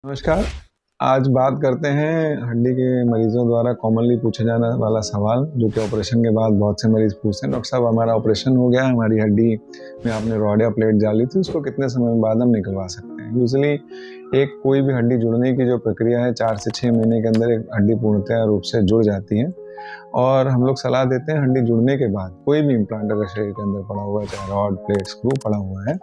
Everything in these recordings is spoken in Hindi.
नमस्कार। आज बात करते हैं हड्डी के मरीजों द्वारा कॉमनली पूछा जाने वाला सवाल, जो कि ऑपरेशन के बाद बहुत से मरीज पूछते हैं, डॉक्टर साहब हमारा ऑपरेशन हो गया, हमारी हड्डी में आपने रॉड या प्लेट डाली थी, उसको कितने समय बाद हम निकलवा सकते हैं। यूजुअली एक कोई भी हड्डी जुड़ने की जो प्रक्रिया है 4 से 6 महीने के अंदर एक हड्डी पूर्णतः रूप से जुड़ जाती है। और हम लोग सलाह देते हैं हड्डी जुड़ने के बाद कोई भी इम्प्लांट अगर शरीर के अंदर पड़ा हुआ है, चाहे रॉड, प्लेट, स्क्रू पड़ा हुआ है,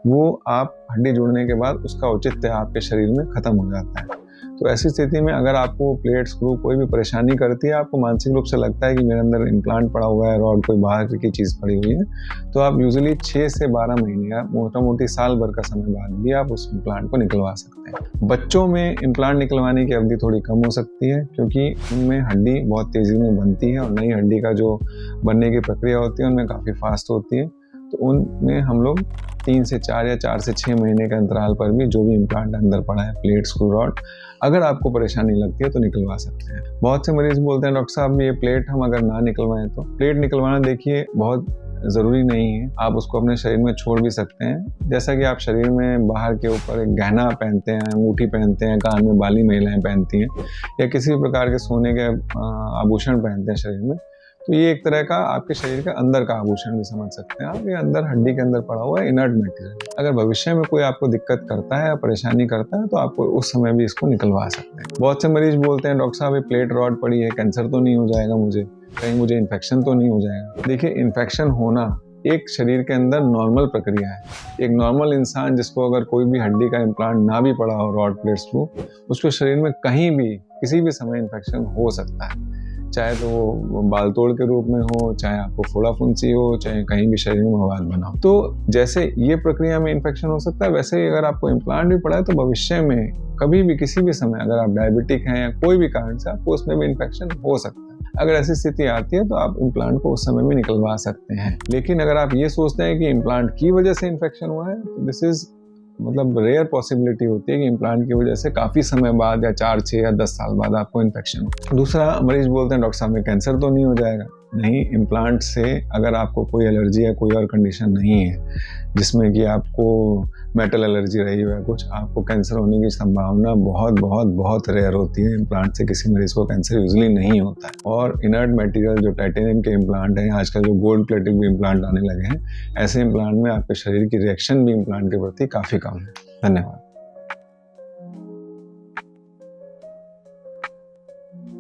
वो आप हड्डी जुड़ने के बाद उसका औचित्य आपके शरीर में खत्म हो जाता है। तो ऐसी स्थिति में अगर आपको प्लेट, स्क्रू कोई भी परेशानी करती है, आपको मानसिक रूप से लगता है कि मेरे अंदर इम्प्लांट पड़ा हुआ है, रॉड कोई बाहर की चीज़ पड़ी हुई है, तो आप यूजुअली 6 से 12 महीने या मोटा-मोटी साल भर का समय बाद भी आप उस इम्प्लांट को निकलवा सकते हैं। बच्चों में इम्प्लांट निकलवाने की अवधि थोड़ी कम हो सकती है, क्योंकि उनमें हड्डी बहुत तेज़ी में बनती है और नई हड्डी का जो बनने की प्रक्रिया होती है उनमें काफ़ी फास्ट होती है। तो उनमें हम लोग 3 से 4 या 4 से 6 महीने के अंतराल पर भी जो भी इम्प्लांट अंदर पड़ा है, प्लेट, स्क्रू, रॉड, अगर आपको परेशानी लगती है तो निकलवा सकते हैं। बहुत से मरीज बोलते हैं डॉक्टर साहब ये प्लेट हम अगर ना निकलवाएं तो। प्लेट निकलवाना देखिए बहुत ज़रूरी नहीं है, आप उसको अपने शरीर में छोड़ भी सकते हैं। जैसा कि आप शरीर में बाहर के ऊपर एक गहना पहनते हैं, अंगूठी पहनते हैं, कान में बाली महिलाएं पहनती हैं, या किसी भी प्रकार के सोने के आभूषण पहनते हैं शरीर में, तो ये एक तरह का आपके शरीर के अंदर का आभूषण भी समझ सकते हैं आप। ये अंदर हड्डी के अंदर पड़ा हुआ है इनर्ट मटेरियल। अगर भविष्य में कोई आपको दिक्कत करता है या परेशानी करता है तो आप उस समय भी इसको निकलवा सकते हैं। बहुत से मरीज बोलते हैं डॉक्टर साहब ये प्लेट रॉड पड़ी है, कैंसर तो नहीं हो जाएगा मुझे, कहीं मुझे इन्फेक्शन तो नहीं हो जाएगा। देखिए, इन्फेक्शन होना एक शरीर के अंदर नॉर्मल प्रक्रिया है। एक नॉर्मल इंसान जिसको अगर कोई भी हड्डी का इम्प्लांट ना भी पड़ा हो, रॉड, प्लेट, स्क्रू, उसके शरीर में कहीं भी किसी भी समय इन्फेक्शन हो सकता है, चाहे तो वो बाल तोड़ के रूप में हो, चाहे आपको फोड़ा फुंसी हो, चाहे कहीं भी शरीर में मवाद बना हो। तो जैसे ये प्रक्रिया में इन्फेक्शन हो सकता है, वैसे ही अगर आपको इम्प्लांट भी पड़ा है तो भविष्य में कभी भी किसी भी समय अगर आप डायबिटिक हैं या कोई भी कारण से आपको उसमें भी इन्फेक्शन हो सकता है। अगर ऐसी स्थिति आती है तो आप इम्प्लांट को उस समय में निकलवा सकते हैं। लेकिन अगर आप ये सोचते हैं कि इम्प्लांट की वजह से इन्फेक्शन हुआ है, तो दिस इज रेयर पॉसिबिलिटी होती है कि इम्प्लांट की वजह से काफ़ी समय बाद या 4, 6 या 10 साल बाद आपको इन्फेक्शन हो। दूसरा, मरीज बोलते हैं डॉक्टर साहब में कैंसर तो नहीं हो जाएगा। नहीं, इम्प्लांट से अगर आपको कोई एलर्जी या कोई और कंडीशन नहीं है जिसमें कि आपको मेटल एलर्जी रही है कुछ, आपको कैंसर होने की संभावना बहुत बहुत बहुत रेयर होती है। इम्प्लांट से किसी मरीज को कैंसर यूजुअली नहीं होता है। और इनर्ट मटेरियल जो टाइटेनियम के इम्प्लांट हैं, आजकल जो गोल्ड प्लेटेड भी इम्प्लांट आने लगे हैं, ऐसे इम्प्लांट में आपके शरीर की रिएक्शन भी इम्प्लांट के प्रति काफ़ी कम है। धन्यवाद।